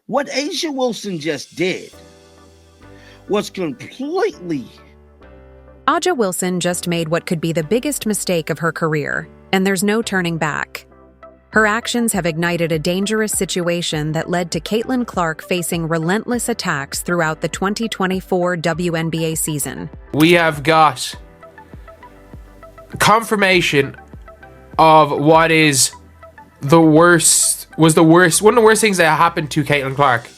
What Asia Wilson just did was completely... Aja Wilson just made what could be the biggest mistake of her career, and there's no turning back. Her actions have ignited a dangerous situation that led to Caitlin Clark facing relentless attacks throughout the 2024 WNBA season. We have got confirmation of what is one of the worst things that happened to Caitlin Clark.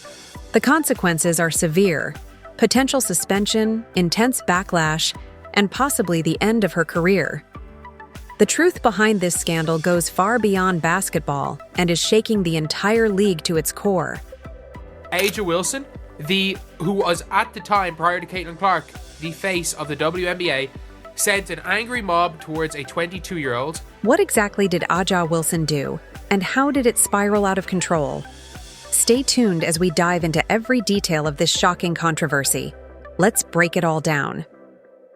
The consequences are severe: potential suspension, intense backlash, and possibly the end of her career. The truth behind this scandal goes far beyond basketball and is shaking the entire league to its core. Aja Wilson, who was at the time, prior to Caitlin Clark, the face of the WNBA, sent an angry mob towards a 22-year-old. What exactly did Aja Wilson do, and how did it spiral out of control? Stay tuned as we dive into every detail of this shocking controversy. Let's break it all down.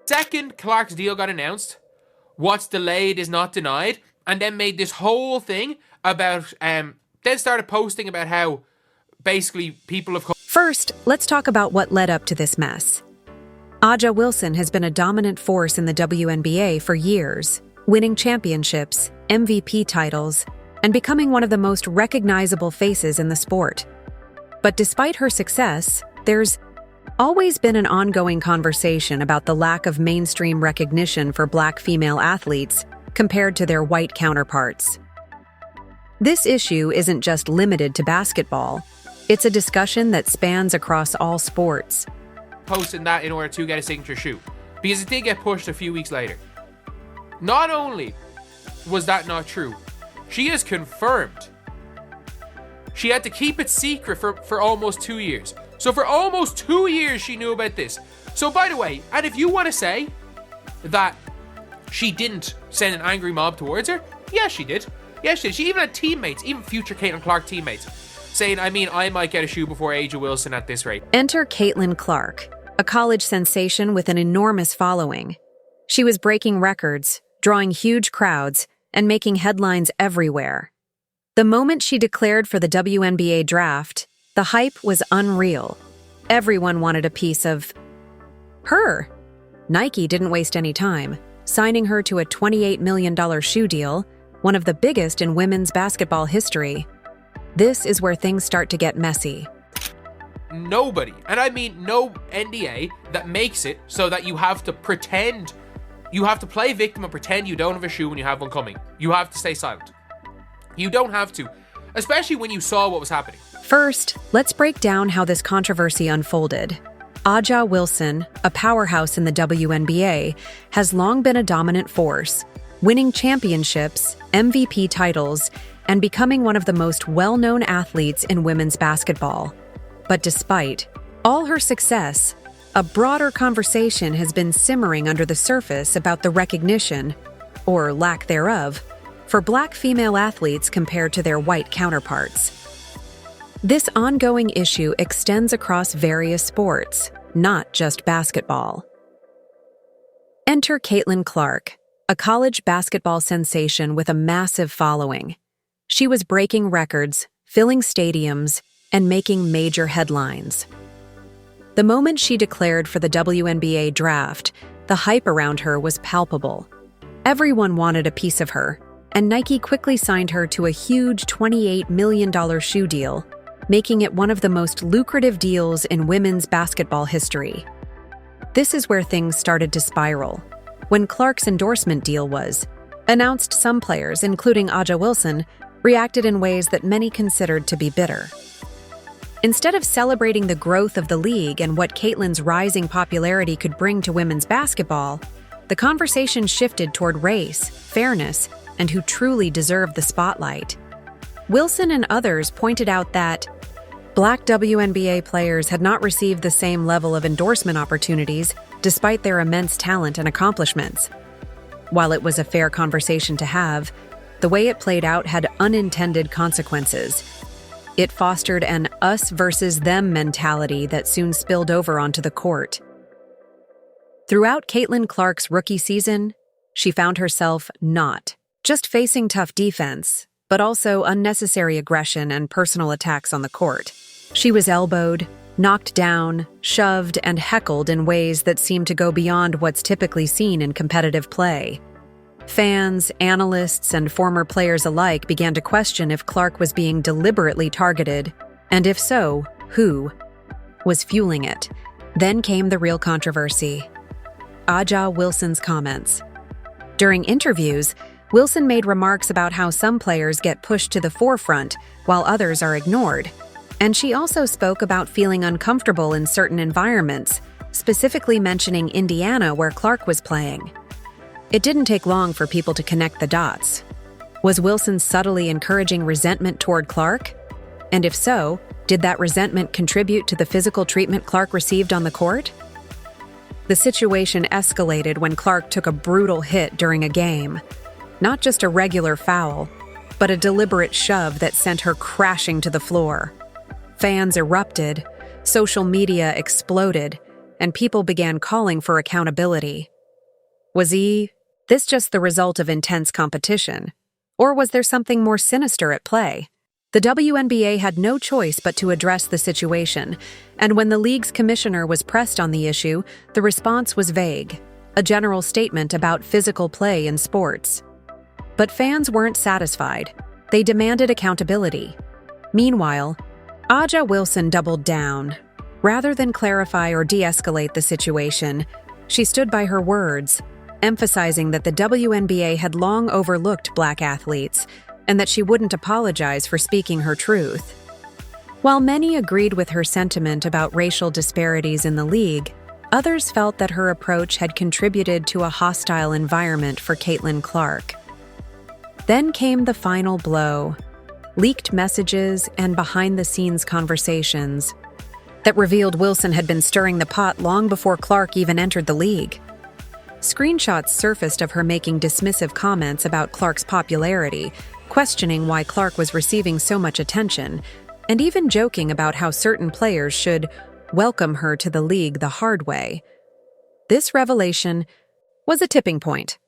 Second Clark's deal got announced, what's delayed is not denied, and then made this whole thing about, then started posting about how basically people have... First, let's talk about what led up to this mess. Aja Wilson has been a dominant force in the WNBA for years, winning championships, MVP titles, and becoming one of the most recognizable faces in the sport. But despite her success, there's always been an ongoing conversation about the lack of mainstream recognition for Black female athletes compared to their white counterparts. This issue isn't just limited to basketball. It's a discussion that spans across all sports. Posting that in order to get a signature shoot, because it did get pushed a few weeks later. Not only was that not true, she is confirmed she had to keep it secret for almost 2 years. So for almost 2 years she knew about this. So by the way, and if you want to say that she didn't send an angry mob towards her, yes she did. Yes she did. She even had teammates, even future Caitlin Clark teammates, saying, I might get a shoe before Aja Wilson at this rate. Enter Caitlin Clark, a college sensation with an enormous following. She was breaking records, drawing huge crowds, and making headlines everywhere. The moment she declared for the WNBA draft, the hype was unreal. Everyone wanted a piece of her. Nike didn't waste any time, signing her to a $28 million shoe deal, one of the biggest in women's basketball history. This is where things start to get messy. Nobody, and I mean no NDA, that makes it so that you have to pretend, you have to play victim and pretend you don't have a shoe when you have one coming. You have to stay silent. You don't have to, especially when you saw what was happening. First, let's break down how this controversy unfolded. Aja Wilson, a powerhouse in the WNBA, has long been a dominant force, winning championships, MVP titles, and becoming one of the most well-known athletes in women's basketball. But despite all her success, a broader conversation has been simmering under the surface about the recognition, or lack thereof, for Black female athletes compared to their white counterparts. This ongoing issue extends across various sports, not just basketball. Enter Caitlin Clark, a college basketball sensation with a massive following. She was breaking records, filling stadiums, and making major headlines. The moment she declared for the WNBA draft, the hype around her was palpable. Everyone wanted a piece of her, and Nike quickly signed her to a huge $28 million shoe deal, making it one of the most lucrative deals in women's basketball history. This is where things started to spiral. When Clark's endorsement deal was announced, some players, including Aja Wilson, reacted in ways that many considered to be bitter. Instead of celebrating the growth of the league and what Caitlin's rising popularity could bring to women's basketball, the conversation shifted toward race, fairness, and who truly deserved the spotlight. Wilson and others pointed out that Black WNBA players had not received the same level of endorsement opportunities despite their immense talent and accomplishments. While it was a fair conversation to have, the way it played out had unintended consequences. It fostered an us versus them mentality that soon spilled over onto the court. Throughout Caitlin Clark's rookie season, she found herself not just facing tough defense, but also unnecessary aggression and personal attacks on the court. She was elbowed, knocked down, shoved, and heckled in ways that seemed to go beyond what's typically seen in competitive play. Fans, analysts, and former players alike began to question if Clark was being deliberately targeted, and if so, who was fueling it. Then came the real controversy: A'ja Wilson's comments. During interviews, Wilson made remarks about how some players get pushed to the forefront while others are ignored. And she also spoke about feeling uncomfortable in certain environments, specifically mentioning Indiana where Clark was playing. It didn't take long for people to connect the dots. Was Wilson subtly encouraging resentment toward Clark? And if so, did that resentment contribute to the physical treatment Clark received on the court? The situation escalated when Clark took a brutal hit during a game. Not just a regular foul, but a deliberate shove that sent her crashing to the floor. Fans erupted, social media exploded, and people began calling for accountability. Was this just the result of intense competition? Or was there something more sinister at play? The WNBA had no choice but to address the situation, and when the league's commissioner was pressed on the issue, the response was vague, a general statement about physical play in sports. But fans weren't satisfied. They demanded accountability. Meanwhile, A'ja Wilson doubled down. Rather than clarify or de-escalate the situation, she stood by her words, emphasizing that the WNBA had long overlooked Black athletes and that she wouldn't apologize for speaking her truth. While many agreed with her sentiment about racial disparities in the league, others felt that her approach had contributed to a hostile environment for Caitlin Clark. Then came the final blow: leaked messages and behind-the-scenes conversations that revealed Wilson had been stirring the pot long before Clark even entered the league. Screenshots surfaced of her making dismissive comments about Clark's popularity, questioning why Clark was receiving so much attention, and even joking about how certain players should welcome her to the league the hard way. This revelation was a tipping point.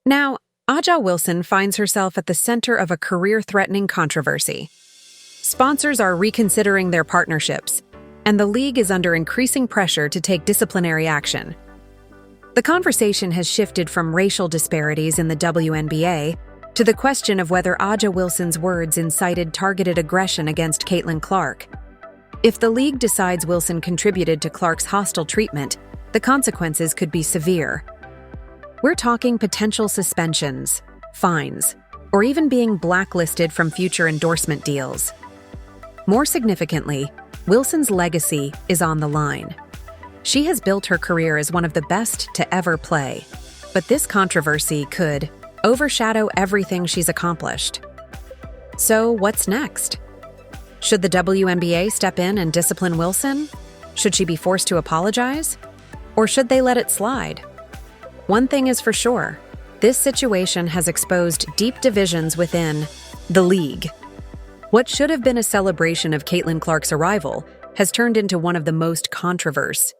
Now, A'ja Wilson finds herself at the center of a career-threatening controversy. Sponsors are reconsidering their partnerships, and the league is under increasing pressure to take disciplinary action. The conversation has shifted from racial disparities in the WNBA to the question of whether A'ja Wilson's words incited targeted aggression against Caitlin Clark. If the league decides Wilson contributed to Clark's hostile treatment, the consequences could be severe. We're talking potential suspensions, fines, or even being blacklisted from future endorsement deals. More significantly, Wilson's legacy is on the line. She has built her career as one of the best to ever play, but this controversy could overshadow everything she's accomplished. So what's next? Should the WNBA step in and discipline Wilson? Should she be forced to apologize? Or should they let it slide? One thing is for sure, this situation has exposed deep divisions within the league. What should have been a celebration of Caitlin Clark's arrival has turned into one of the most controversial